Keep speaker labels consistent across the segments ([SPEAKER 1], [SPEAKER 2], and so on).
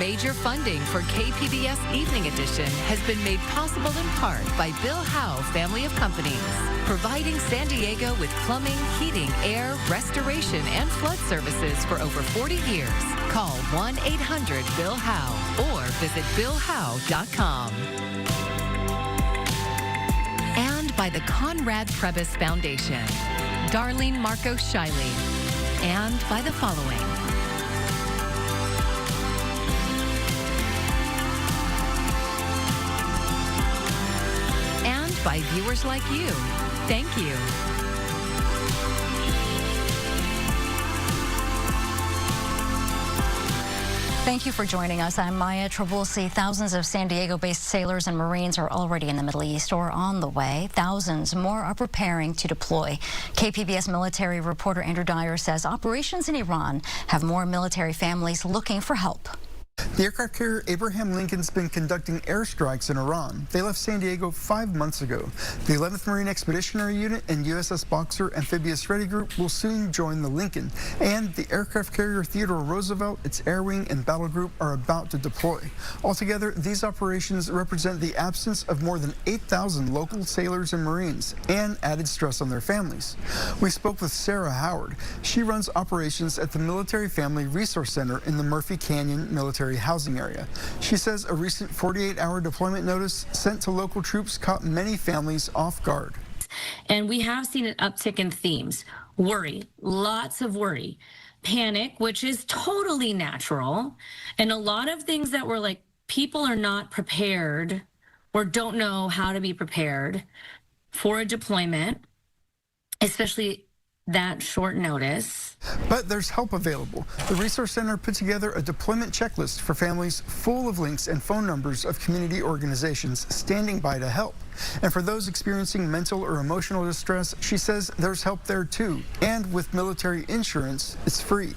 [SPEAKER 1] Major funding for KPBS Evening Edition has been made possible in part by Bill Howe Family of Companies, providing San Diego with plumbing, heating, air, restoration, and flood services for over 40 years. Call 1-800-BILL-HOWE or visit BillHowe.com. And by the Conrad Trebas Foundation, Darlene Marcos Shiley, and by the following. And by viewers like you. Thank you.
[SPEAKER 2] Thank you for joining us. I'm Maya Trabulsi. Thousands of San Diego-based sailors and Marines are already in the Middle East or on the way. Thousands more are preparing to deploy. KPBS military reporter Andrew Dyer says operations in Iran have more military families looking for help.
[SPEAKER 3] The aircraft carrier Abraham Lincoln's been conducting airstrikes in Iran. They left San Diego 5 months ago. The 11th Marine Expeditionary Unit and USS Boxer Amphibious Ready Group will soon join the Lincoln. And the aircraft carrier Theodore Roosevelt, its Air Wing and Battle Group are about to deploy. Altogether, these operations represent the absence of more than 8,000 local sailors and Marines and added stress on their families. We spoke with Sarah Howard. She runs operations at the Military Family Resource Center in the Murphy Canyon Military Housing Area. She says a recent 48-hour deployment notice sent to local troops caught many families off guard.
[SPEAKER 4] And we have seen an uptick in themes. Worry, lots of worry. Panic, which is totally natural. And a lot of things that were like, people are not prepared or don't know how to be prepared for a deployment, especially that short notice.
[SPEAKER 3] But there's help available. The Resource Center put together a deployment checklist for families full of links and phone numbers of community organizations standing by to help. And for those experiencing mental or emotional distress, she says there's help there too. And with military insurance, it's free.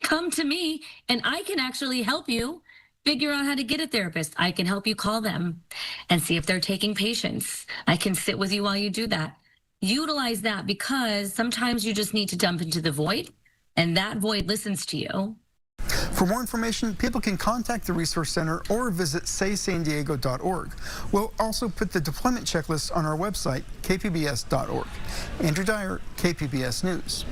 [SPEAKER 4] Come to me and I can actually help you figure out how to get a therapist. I can help you call them and see if they're taking patients. I can sit with you while you do that. Utilize that, because sometimes you just need to dump into the void and that void listens to you.
[SPEAKER 3] For more information, people can contact the Resource Center or visit saysandiego.org. We'll also put the deployment checklist on our website, kpbs.org. Andrew Dyer, KPBS News.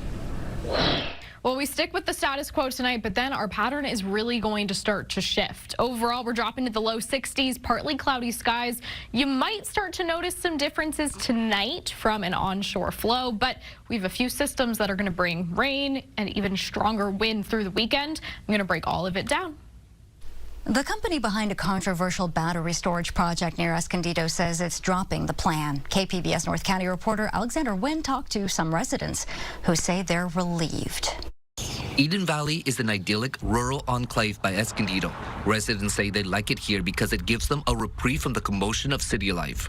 [SPEAKER 5] Well, we stick with the status quo tonight, but then our pattern is really going to start to shift. Overall, we're dropping to the low 60s, partly cloudy skies. You might start to notice some differences tonight from an onshore flow, but we have a few systems that are going to bring rain and even stronger wind through the weekend. I'm going to break all of it down.
[SPEAKER 2] The company behind a controversial battery storage project near Escondido says it's dropping the plan. KPBS North County reporter Alexander Nguyen talked to some residents who say they're relieved.
[SPEAKER 6] Eden Valley is an idyllic rural enclave by Escondido. Residents say they like it here because it gives them a reprieve from the commotion of city life.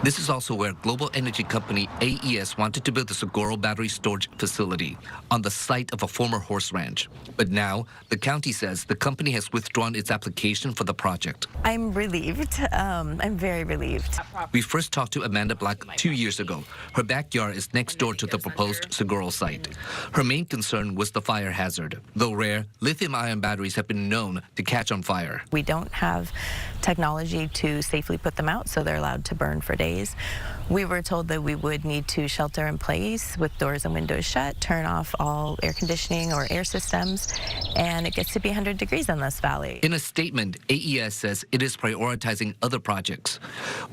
[SPEAKER 6] This is also where global energy company AES wanted to build the Seguro battery storage facility on the site of a former horse ranch. But now, the county says the company has withdrawn its application for the project.
[SPEAKER 7] I'm relieved. I'm very relieved.
[SPEAKER 6] We first talked to Amanda Black 2 years ago. Her backyard is next door to the proposed Seguro site. Her main concern was the fire hazard. Though rare, lithium-ion batteries have been known to catch on fire.
[SPEAKER 7] We don't have technology to safely put them out, so they're allowed to burn for days. We were told that we would need to shelter in place with doors and windows shut, turn off all air conditioning or air systems, and it gets to be 100 degrees in this valley.
[SPEAKER 6] In a statement, AES says it is prioritizing other projects.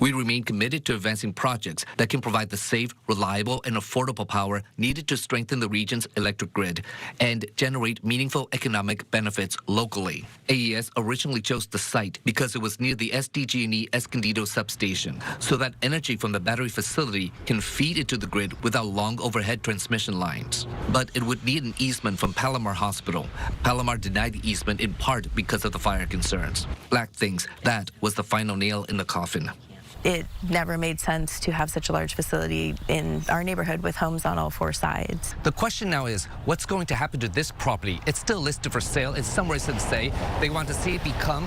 [SPEAKER 6] We remain committed to advancing projects that can provide the safe, reliable, and affordable power needed to strengthen the region's electric grid and generate meaningful economic benefits locally. AES originally chose the site because it was near the SDG&E Escondido substation, so that energy from the battery facility can feed into the grid without long overhead transmission lines. But it would need an easement from Palomar Hospital. Palomar denied the easement in part because of the fire concerns. Black thinks that was the final nail in the coffin.
[SPEAKER 7] It never made sense to have such a large facility in our neighborhood with homes on all four sides.
[SPEAKER 8] The question now is, what's going to happen to this property? It's still listed for sale. It's somewhere to say they want to see it become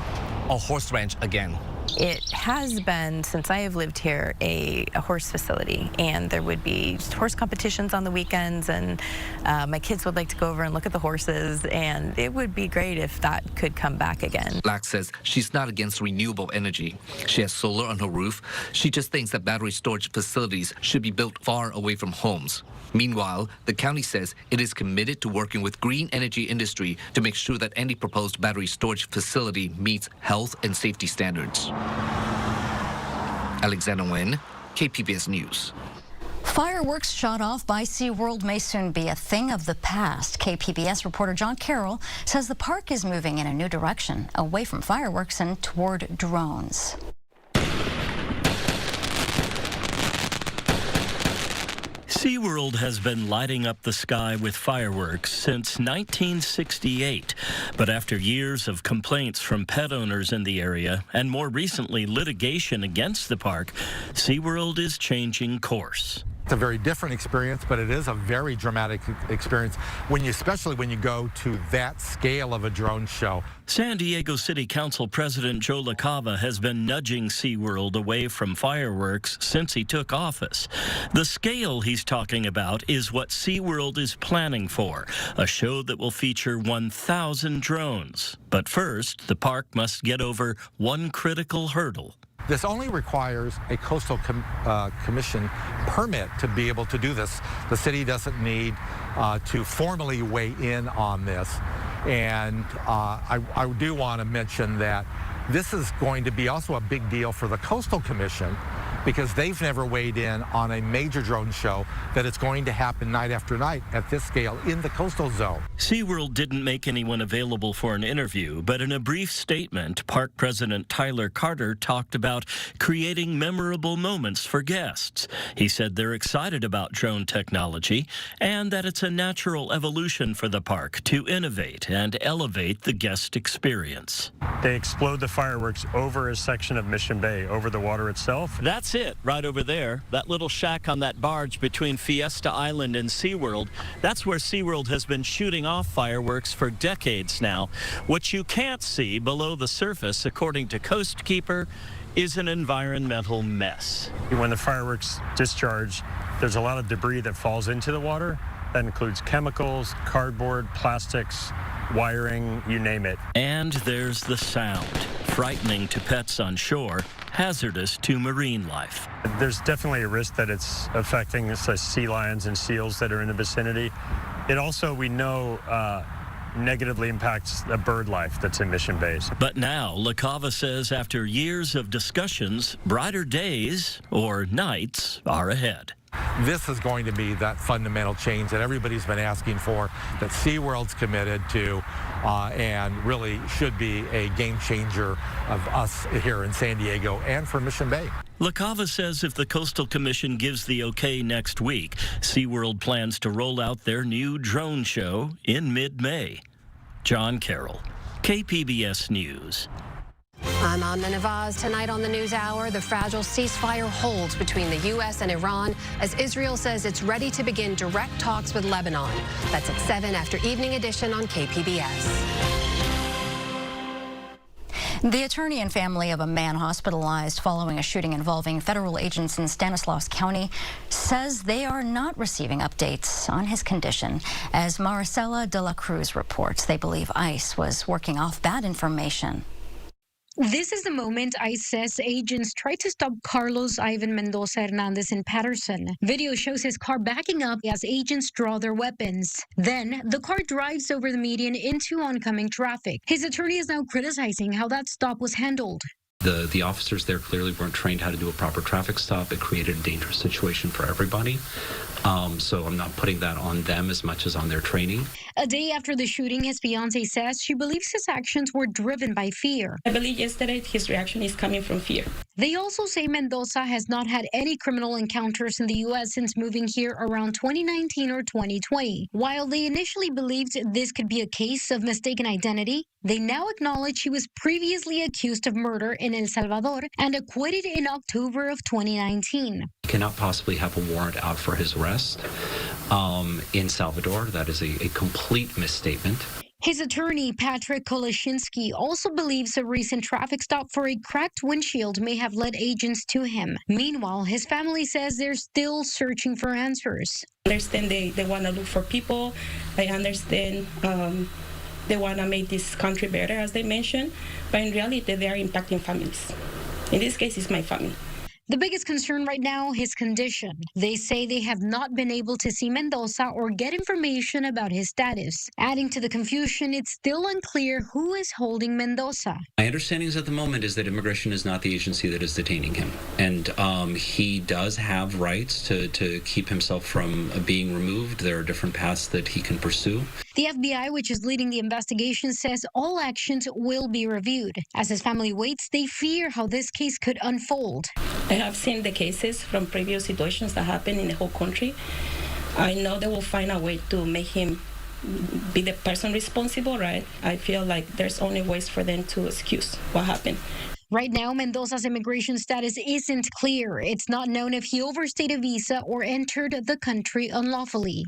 [SPEAKER 8] a horse ranch again.
[SPEAKER 7] It has been, since I have lived here, a horse facility, and there would be horse competitions on the weekends, and my kids would like to go over and look at the horses, and it would be great if that could come back again.
[SPEAKER 6] Black says she's not against renewable energy. She has solar on her roof. She just thinks that battery storage facilities should be built far away from homes. Meanwhile, the county says it is committed to working with green energy industry to make sure that any proposed battery storage facility meets health and safety standards. Alexander Nguyen, KPBS News.
[SPEAKER 2] Fireworks shot off by SeaWorld may soon be a thing of the past. KPBS reporter John Carroll says the park is moving in a new direction, away from fireworks and toward drones.
[SPEAKER 9] SeaWorld has been lighting up the sky with fireworks since 1968. But after years of complaints from pet owners in the area and more recently litigation against the park, SeaWorld is changing course.
[SPEAKER 10] It's a very different experience, but it is a very dramatic experience, especially when you go to that scale of a drone show.
[SPEAKER 9] San Diego City Council President Joe LaCava has been nudging SeaWorld away from fireworks since he took office. The scale he's talking about is what SeaWorld is planning for, a show that will feature 1,000 drones. But first, the park must get over one critical hurdle.
[SPEAKER 10] This only requires a coastal commission permit to be able to do this. The city doesn't need to formally weigh in on this. And I do want to mention that this is going to be also a big deal for the Coastal Commission, because they've never weighed in on a major drone show that it's going to happen night after night at this scale in the coastal zone.
[SPEAKER 9] SeaWorld didn't make anyone available for an interview, but in a brief statement, Park President Tyler Carter talked about creating memorable moments for guests. He said they're excited about drone technology and that it's a natural evolution for the park to innovate and elevate the guest experience.
[SPEAKER 11] They explode the fireworks over a section of Mission Bay, over the water itself.
[SPEAKER 9] That's it, right over there. That little shack on that barge between Fiesta Island and SeaWorld. That's where SeaWorld has been shooting off fireworks for decades now. What you can't see below the surface, according to Coastkeeper, is an environmental mess.
[SPEAKER 11] When the fireworks discharge, there's a lot of debris that falls into the water. That includes chemicals, cardboard, plastics, wiring, you name it.
[SPEAKER 9] And there's the sound, frightening to pets on shore, hazardous to marine life.
[SPEAKER 11] There's definitely a risk that it's affecting sea lions and seals that are in the vicinity. It also, we know, negatively impacts the bird life that's in Mission Bay.
[SPEAKER 9] But now, LaCava says after years of discussions, brighter days or nights are ahead.
[SPEAKER 10] This is going to be that fundamental change that everybody's been asking for, that SeaWorld's committed to, and really should be a game changer of us here in San Diego and for Mission Bay.
[SPEAKER 9] LaCava says if the Coastal Commission gives the okay next week, SeaWorld plans to roll out their new drone show in mid-May. John Carroll, KPBS News.
[SPEAKER 12] I'm Amna Nawaz. Tonight on the NewsHour, the fragile ceasefire holds between the U.S. and Iran as Israel says it's ready to begin direct talks with Lebanon. That's at 7 after Evening Edition on KPBS.
[SPEAKER 2] The attorney and family of a man hospitalized following a shooting involving federal agents in Stanislaus County says they are not receiving updates on his condition. As Maricela de la Cruz reports, they believe ICE was working off bad information.
[SPEAKER 13] This is the moment ICE says agents tried to stop Carlos Ivan Mendoza Hernandez in Patterson. Video shows his car backing up as agents draw their weapons. Then, the car drives over the median into oncoming traffic. His attorney is now criticizing how that stop was handled.
[SPEAKER 14] The officers there clearly weren't trained how to do a proper traffic stop. It created a dangerous situation for everybody. So I'm not putting that on them as much as on their training.
[SPEAKER 13] A day after the shooting, his fiancée says she believes his actions were driven by fear.
[SPEAKER 15] I believe yesterday his reaction is coming from fear.
[SPEAKER 13] They also say Mendoza has not had any criminal encounters in the U.S. since moving here around 2019 or 2020. While they initially believed this could be a case of mistaken identity, they now acknowledge he was previously accused of murder in El Salvador and acquitted in October of 2019.
[SPEAKER 14] You cannot possibly have a warrant out for his arrest in Salvador. That is a complete misstatement.
[SPEAKER 13] His attorney, Patrick Koleshinsky, also believes a recent traffic stop for a cracked windshield may have led agents to him. Meanwhile, his family says they're still searching for answers.
[SPEAKER 15] I understand they want to look for people. I understand they want to make this country better, as they mentioned. But in reality, they are impacting families. In this case, it's my family.
[SPEAKER 13] The biggest concern right now, his condition. They say they have not been able to see Mendoza or get information about his status. Adding to the confusion, it's still unclear who is holding Mendoza.
[SPEAKER 14] My understanding is at the moment is that immigration is not the agency that is detaining him. And he does have rights to keep himself from being removed. There are different paths that he can pursue.
[SPEAKER 13] The FBI, which is leading the investigation, says all actions will be reviewed. As his family waits, they fear how this case could unfold.
[SPEAKER 15] I have seen the cases from previous situations that happened in the whole country. I know they will find a way to make him be the person responsible, right? I feel like there's only ways for them to excuse what happened.
[SPEAKER 13] Right now, Mendoza's immigration status isn't clear. It's not known if he overstayed a visa or entered the country unlawfully.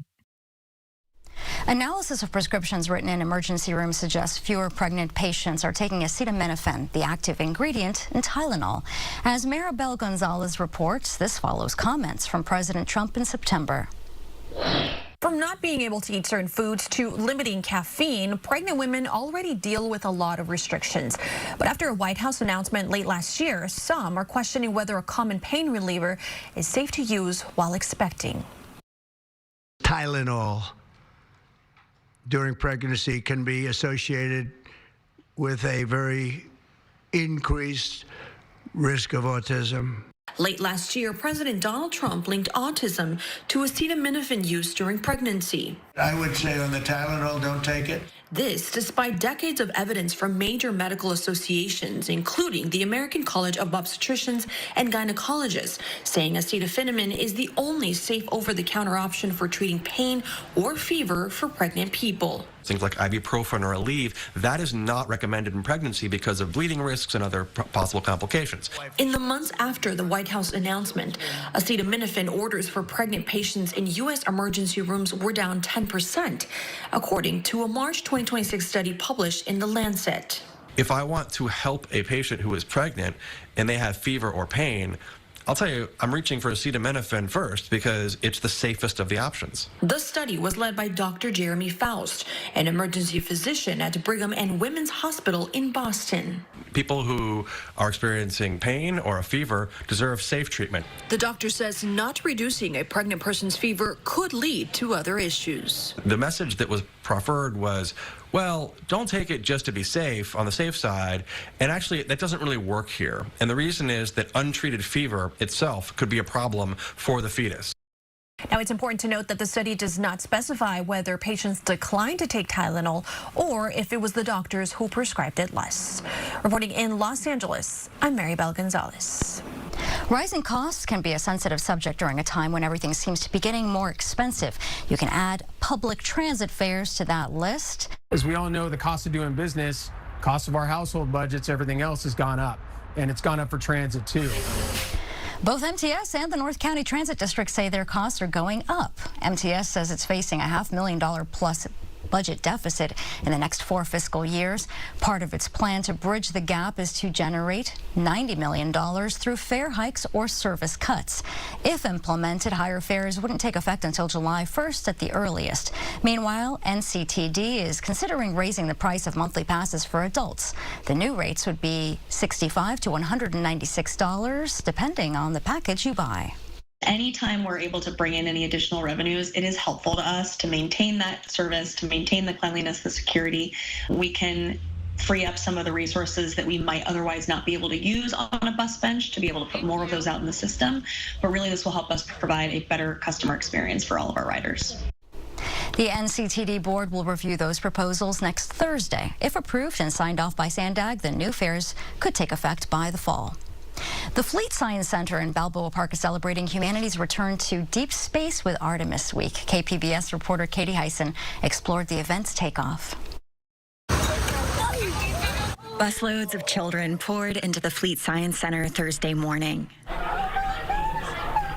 [SPEAKER 2] Analysis of prescriptions written in emergency rooms suggests fewer pregnant patients are taking acetaminophen, the active ingredient in Tylenol. As Maribel Gonzalez reports, this follows comments from President Trump in September.
[SPEAKER 16] From not being able to eat certain foods to limiting caffeine, pregnant women already deal with a lot of restrictions. But after a White House announcement late last year, some are questioning whether a common pain reliever is safe to use while expecting.
[SPEAKER 17] Tylenol during pregnancy can be associated with a very increased risk of autism.
[SPEAKER 16] Late last year, President Donald Trump linked autism to acetaminophen use during pregnancy.
[SPEAKER 17] I would say on the Tylenol, don't take it.
[SPEAKER 16] This despite decades of evidence from major medical associations, including the American College of Obstetricians and Gynecologists, saying acetaminophen is the only safe over-the-counter option for treating pain or fever for pregnant people.
[SPEAKER 18] Things like ibuprofen or Aleve, that is not recommended in pregnancy because of bleeding risks and other possible complications.
[SPEAKER 16] In the months after the White House announcement, acetaminophen orders for pregnant patients in U.S. emergency rooms were down 10%, according to a March 2026 study published in The Lancet.
[SPEAKER 18] If I want to help a patient who is pregnant and they have fever or pain, I'll tell you, I'm reaching for acetaminophen first because it's the safest of the options.
[SPEAKER 16] The study was led by Dr. Jeremy Faust, an emergency physician at Brigham and Women's Hospital in Boston.
[SPEAKER 18] People who are experiencing pain or a fever deserve safe treatment.
[SPEAKER 16] The doctor says not reducing a pregnant person's fever could lead to other issues.
[SPEAKER 18] The message that was proffered was, well, don't take it just to be safe, on the safe side, and actually that doesn't really work here. And the reason is that untreated fever itself could be a problem for the fetus.
[SPEAKER 16] Now, it's important to note that the study does not specify whether patients declined to take Tylenol or if it was the doctors who prescribed it less. Reporting in Los Angeles, I'm Maribel Gonzalez.
[SPEAKER 2] Rising costs can be a sensitive subject during a time when everything seems to be getting more expensive. You can add public transit fares to that list.
[SPEAKER 19] As we all know, the cost of doing business, cost of our household budgets, everything else has gone up. And it's gone up for transit, too.
[SPEAKER 2] Both MTS and the North County Transit District say their costs are going up. MTS says it's facing a $500,000 plus budget deficit in the next 4 fiscal years. Part of its plan to bridge the gap is to generate $90 million through fare hikes or service cuts. If implemented, higher fares wouldn't take effect until July 1st at the earliest. Meanwhile, NCTD is considering raising the price of monthly passes for adults. The new rates would be $65 to $196, depending on the package you buy.
[SPEAKER 20] Anytime we're able to bring in any additional revenues, it is helpful to us to maintain that service, to maintain the cleanliness, the security. We can free up some of the resources that we might otherwise not be able to use on a bus bench to be able to put more of those out in the system. But really, this will help us provide a better customer experience for all of our riders.
[SPEAKER 2] The NCTD board will review those proposals next Thursday. If approved and signed off by SANDAG, the new fares could take effect by the fall. The Fleet Science Center in Balboa Park is celebrating humanity's return to deep space with Artemis Week. KPBS reporter Katie Hyson explored the event's takeoff.
[SPEAKER 21] Busloads of children poured into the Fleet Science Center Thursday morning.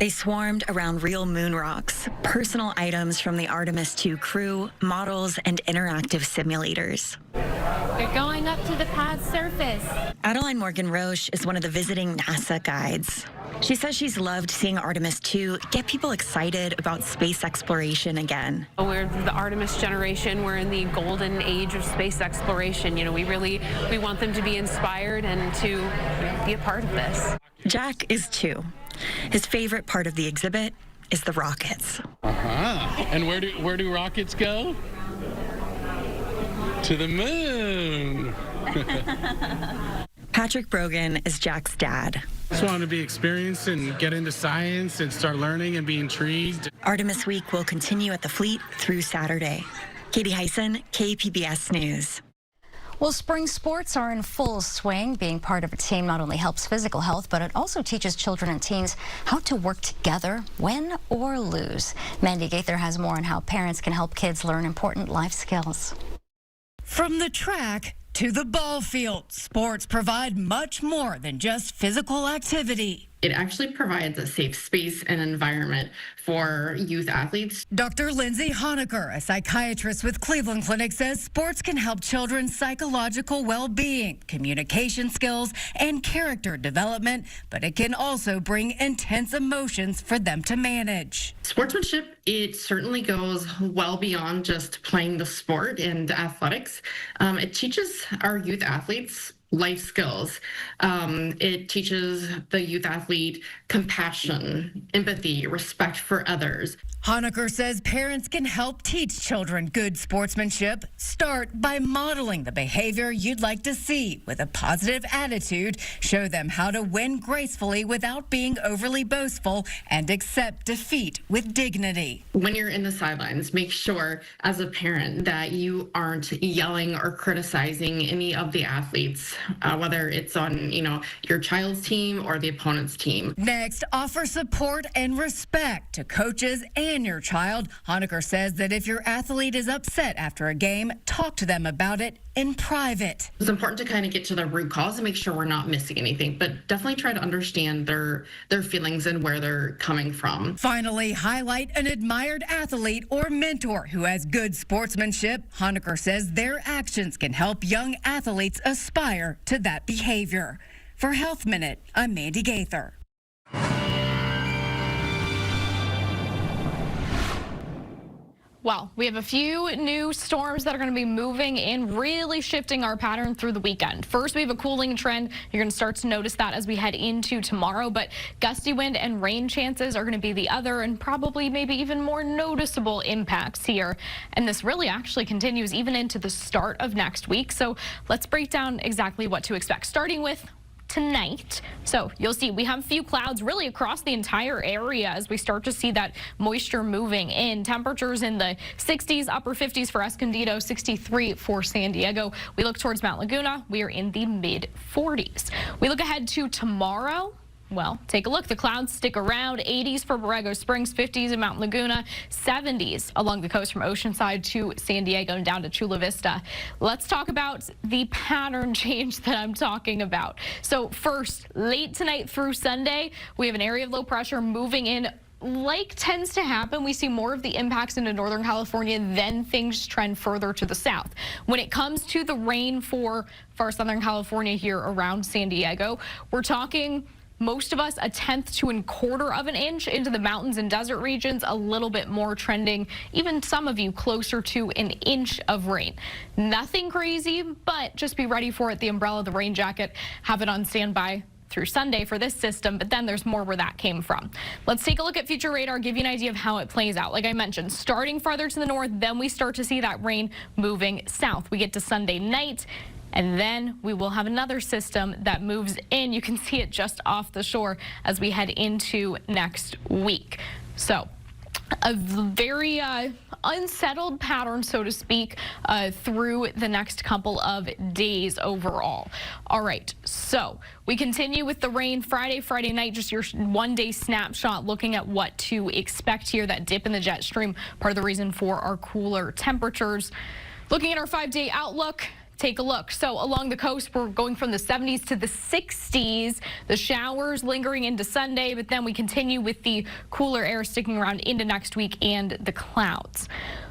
[SPEAKER 21] They swarmed around real moon rocks, personal items from the Artemis 2 crew, models, and interactive simulators.
[SPEAKER 22] We're going up to the pad's surface.
[SPEAKER 21] Adeline Morgan-Roche is one of the visiting NASA guides. She says she's loved seeing Artemis 2 get people excited about space exploration again.
[SPEAKER 23] We're the Artemis generation. We're in the golden age of space exploration. You know, we want them to be inspired and to be a part of this.
[SPEAKER 21] Jack is 2. His favorite part of the exhibit is the rockets.
[SPEAKER 24] And where do rockets go? To the moon.
[SPEAKER 21] Patrick Brogan is Jack's dad.
[SPEAKER 25] Just wanted to be experienced and get into science and start learning and be intrigued.
[SPEAKER 21] Artemis Week will continue at the Fleet through Saturday. Katie Heisen, KPBS News.
[SPEAKER 2] Well, spring sports are in full swing. Being part of a team not only helps physical health, but it also teaches children and teens how to work together, win or lose. Mandy Gaither has more on how parents can help kids learn important life skills.
[SPEAKER 26] From the track to the ball field, sports provide much more than just physical activity.
[SPEAKER 27] It actually provides a safe space and environment for youth athletes.
[SPEAKER 26] Dr. Lindsay Honecker, a psychiatrist with Cleveland Clinic, says sports can help children's psychological well-being, communication skills, and character development, but it can also bring intense emotions for them to manage.
[SPEAKER 27] Sportsmanship, it certainly goes well beyond just playing the sport and athletics. It teaches our youth athletes life skills. It teaches the youth athlete compassion, empathy, respect for others.
[SPEAKER 26] Honecker says parents can help teach children good sportsmanship. Start by modeling the behavior you'd like to see with a positive attitude. Show them how to win gracefully without being overly boastful and accept defeat with dignity.
[SPEAKER 27] When you're in the sidelines, make sure as a parent that you aren't yelling or criticizing any of the athletes, whether it's on, your child's team or the opponent's team.
[SPEAKER 26] Next, offer support and respect to coaches and your child. Honecker says that if your athlete is upset after a game, talk to them about it in private.
[SPEAKER 27] It's important to kind of get to the root cause and make sure we're not missing anything, but definitely try to understand their feelings and where they're coming from.
[SPEAKER 26] Finally, highlight an admired athlete or mentor who has good sportsmanship. Honecker says their actions can help young athletes aspire to that behavior. For Health Minute, I'm Mandy Gaither.
[SPEAKER 5] Well, we have a few new storms that are going to be moving in, really shifting our pattern through the weekend. First, we have a cooling trend. You're going to start to notice that as we head into tomorrow, but gusty wind and rain chances are going to be the other and probably maybe even more noticeable impacts here. And this really actually continues even into the start of next week. So let's break down exactly what to expect, starting with tonight. So you'll see we have a few clouds really across the entire area as we start to see that moisture moving in. Temperatures in the 60s, upper 50s for Escondido, 63 for San Diego. We look towards Mount Laguna. We are in the mid 40s. We look ahead to tomorrow. Well, take a look. The clouds stick around. 80s for Borrego Springs, 50s in Mount Laguna, 70s along the coast from Oceanside to San Diego and down to Chula Vista. Let's talk about the pattern change that I'm talking about. So first, late tonight through Sunday, we have an area of low pressure moving in. Like tends to happen, we see more of the impacts into Northern California, then things trend further to the south. When it comes to the rain for far Southern California here around San Diego, we're talking most of us 1/10 to 1/4 of an inch into the mountains and desert regions, a little bit more trending, even some of you closer to 1 inch of rain. Nothing crazy, but just be ready for it. The umbrella, the rain jacket, have it on standby through Sunday for this system, but then there's more where that came from. Let's take a look at future radar, give you an idea of how it plays out. Like I mentioned, starting farther to the north, then we start to see that rain moving south. We get to Sunday night, and then we will have another system that moves in. You can see it just off the shore as we head into next week. So a very unsettled pattern, so to speak, through the next couple of days overall. All right, so we continue with the rain Friday night, just your one-day snapshot looking at what to expect here. That dip in the jet stream, part of the reason for our cooler temperatures. Looking at our 5-day outlook, take a look. So along the coast, we're going from the 70s to the 60s. The showers lingering into Sunday, but then we continue with the cooler air sticking around into next week and the clouds.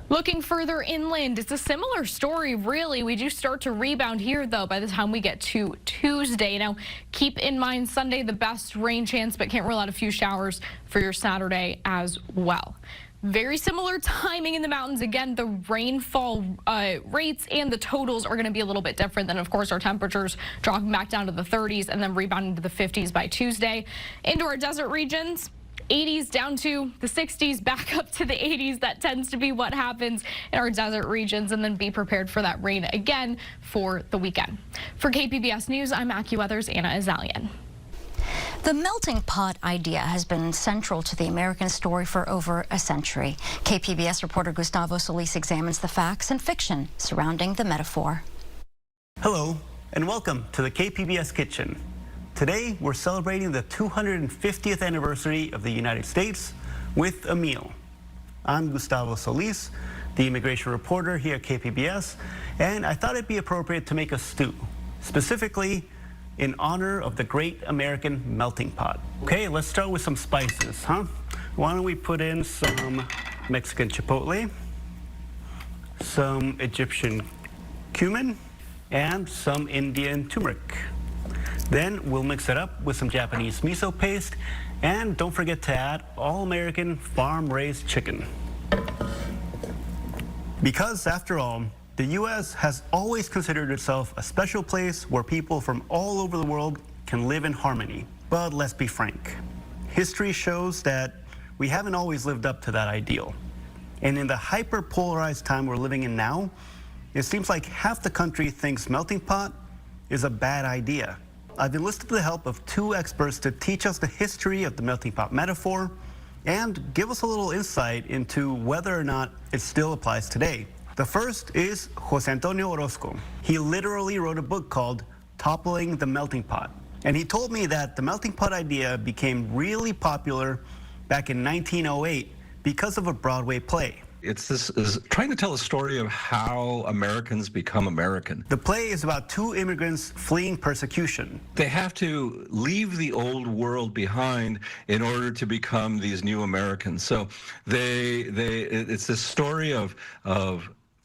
[SPEAKER 5] Looking further inland, it's a similar story, really. We do start to rebound here, though, by the time we get to Tuesday. Now, keep in mind Sunday, the best rain chance, but can't rule out a few showers for your Saturday as well. Very similar timing in the mountains. Again, the rainfall rates and the totals are going to be a little bit different than, of course, our temperatures dropping back down to the 30s and then rebounding to the 50s by Tuesday. Into our desert regions, 80s down to the 60s, back up to the 80s. That tends to be what happens in our desert regions, and then be prepared for that rain again for the weekend. For KPBS News, I'm AccuWeather's Anna Azalian.
[SPEAKER 2] The melting pot idea has been central to the American story for over a century. KPBS reporter Gustavo Solis examines the facts and fiction surrounding the metaphor.
[SPEAKER 1] Hello, and welcome to the KPBS Kitchen. Today, we're celebrating the 250th anniversary of the United States with a meal. I'm Gustavo Solis, the immigration reporter here at KPBS, and I thought it'd be appropriate to make a stew, specifically in honor of the great American melting pot. Okay, let's start with some spices, huh? Why don't we put in some Mexican chipotle, some Egyptian cumin, and some Indian turmeric. Then we'll mix it up with some Japanese miso paste, and don't forget to add all-American farm-raised chicken. Because after all, the U.S. has always considered itself a special place where people from all over the world can live in harmony. But let's be frank, history shows that we haven't always lived up to that ideal. And in the hyper-polarized time we're living in now, it seems like half the country thinks melting pot is a bad idea. I've enlisted the help of two experts to teach us the history of the melting pot metaphor and give us a little insight into whether or not it still applies today. The first is Jose Antonio Orozco. He literally wrote a book called Toppling the Melting Pot. And he told me that the melting pot idea became really popular back in 1908 because of a Broadway play.
[SPEAKER 3] It's is trying to tell a story of how Americans become American.
[SPEAKER 1] The play is about two immigrants fleeing persecution.
[SPEAKER 3] They have to leave the old world behind in order to become these new Americans. So it's this story of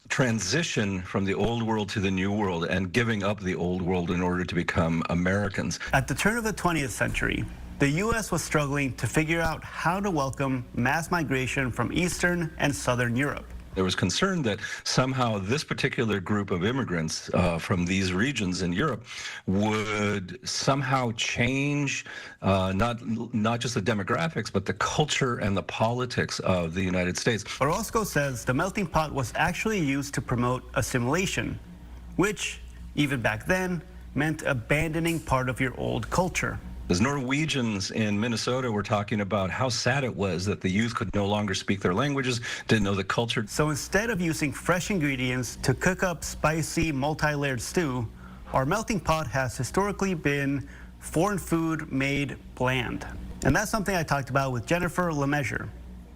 [SPEAKER 3] transition from the old world to the new world and giving up the old world in order to become Americans.
[SPEAKER 1] At the turn of the 20th century, the U.S. was struggling to figure out how to welcome mass migration from Eastern and Southern Europe.
[SPEAKER 3] There was concern that somehow this particular group of immigrants from these regions in Europe would somehow change not just the demographics, but the culture and the politics of the United States.
[SPEAKER 1] Orozco says the melting pot was actually used to promote assimilation, which, even back then, meant abandoning part of your old culture.
[SPEAKER 3] As Norwegians in Minnesota were talking about how sad it was that the youth could no longer speak their languages, didn't know the culture.
[SPEAKER 1] So instead of using fresh ingredients to cook up spicy, multi-layered stew, our melting pot has historically been foreign food made bland. And that's something I talked about with Jennifer LeMessurier,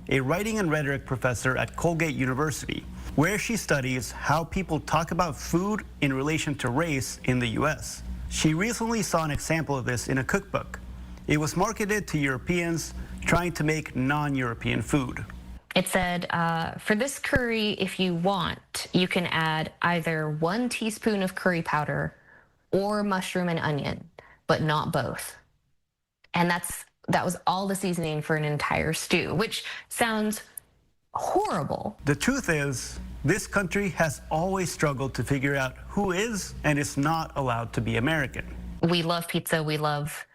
[SPEAKER 1] a writing and rhetoric professor at Colgate University, where she studies how people talk about food in relation to race in the U.S. She recently saw an example of this in a cookbook. It was marketed to Europeans trying to make non-European food.
[SPEAKER 4] It said, for this curry, if you want, you can add either 1 teaspoon of curry powder or mushroom and onion, but not both. And that was all the seasoning for an entire stew, which sounds horrible.
[SPEAKER 1] The truth is, this country has always struggled to figure out who is and is not allowed to be American.
[SPEAKER 4] We love pizza, we love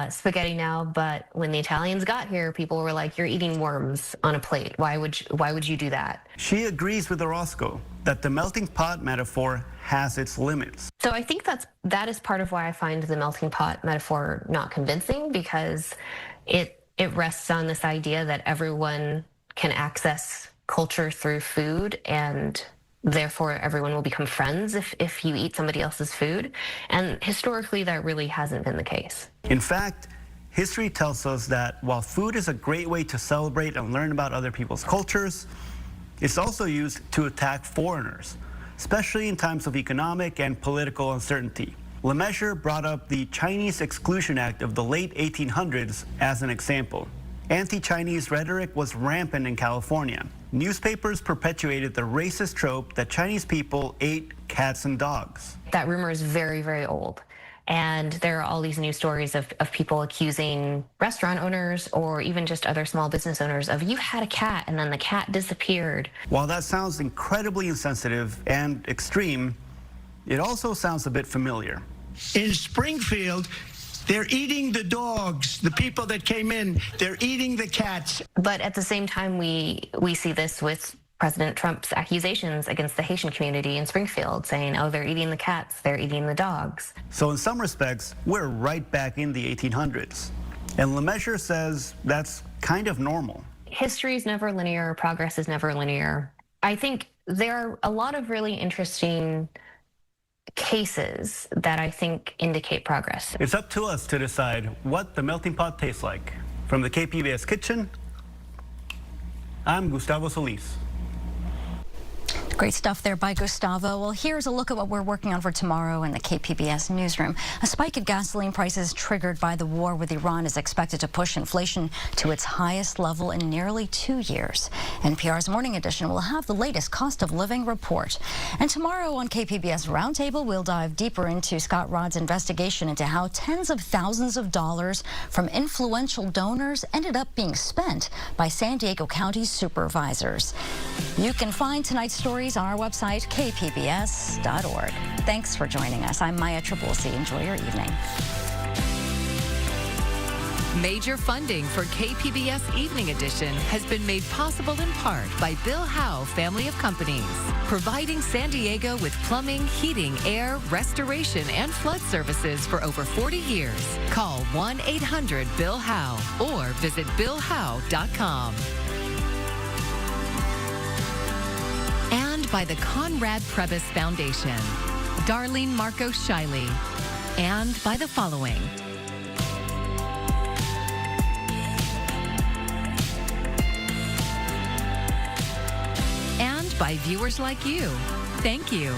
[SPEAKER 4] spaghetti now, but when the Italians got here, people were like, you're eating worms on a plate. Why would you do that?
[SPEAKER 1] She agrees with Orozco that the melting pot metaphor has its limits.
[SPEAKER 4] So I think that is part of why I find the melting pot metaphor not convincing, because it rests on this idea that everyone can access culture through food, and therefore everyone will become friends if you eat somebody else's food. And historically, that really hasn't been the case.
[SPEAKER 1] In fact, history tells us that while food is a great way to celebrate and learn about other people's cultures, it's also used to attack foreigners. especially in times of economic and political uncertainty. LeMessurier brought up the Chinese Exclusion Act of the late 1800s as an example. Anti-Chinese rhetoric was rampant in California. Newspapers perpetuated the racist trope that Chinese people ate cats and dogs.
[SPEAKER 4] That rumor is very, very old. And there are all these news stories of people accusing restaurant owners or even just other small business owners of, you had a cat and then the cat disappeared.
[SPEAKER 1] While that sounds incredibly insensitive and extreme, it also sounds a bit familiar.
[SPEAKER 17] In Springfield, they're eating the dogs. The people that came in, they're eating the cats.
[SPEAKER 4] But at the same time, we see this with President Trump's accusations against the Haitian community in Springfield, saying, oh, they're eating the cats, they're eating the dogs.
[SPEAKER 1] So in some respects, we're right back in the 1800s. And LeMessurier says that's kind of normal.
[SPEAKER 4] History is never linear, progress is never linear. I think there are a lot of really interesting cases that I think indicate progress.
[SPEAKER 1] It's up to us to decide what the melting pot tastes like. From the KPBS kitchen, I'm Gustavo Solis.
[SPEAKER 2] Great stuff there by Gustavo. Well, here's a look at what we're working on for tomorrow in the KPBS newsroom. A spike in gasoline prices triggered by the war with Iran is expected to push inflation to its highest level in nearly 2 years. NPR's Morning Edition will have the latest cost of living report. And tomorrow on KPBS Roundtable, we'll dive deeper into Scott Rod's investigation into how tens of thousands of dollars from influential donors ended up being spent by San Diego County supervisors. You can find tonight's stories on our website, kpbs.org. Thanks for joining us. I'm Maya Trabulsi. Enjoy your evening.
[SPEAKER 6] Major funding for KPBS Evening Edition has been made possible in part by Bill Howe Family of Companies, providing San Diego with plumbing, heating, air, restoration, and flood services for over 40 years. Call 1-800-BILL-HOWE or visit billhowe.com. And by the Conrad Prebys Foundation, Darlene Marco Shiley, and by the following. And by viewers like you. Thank you.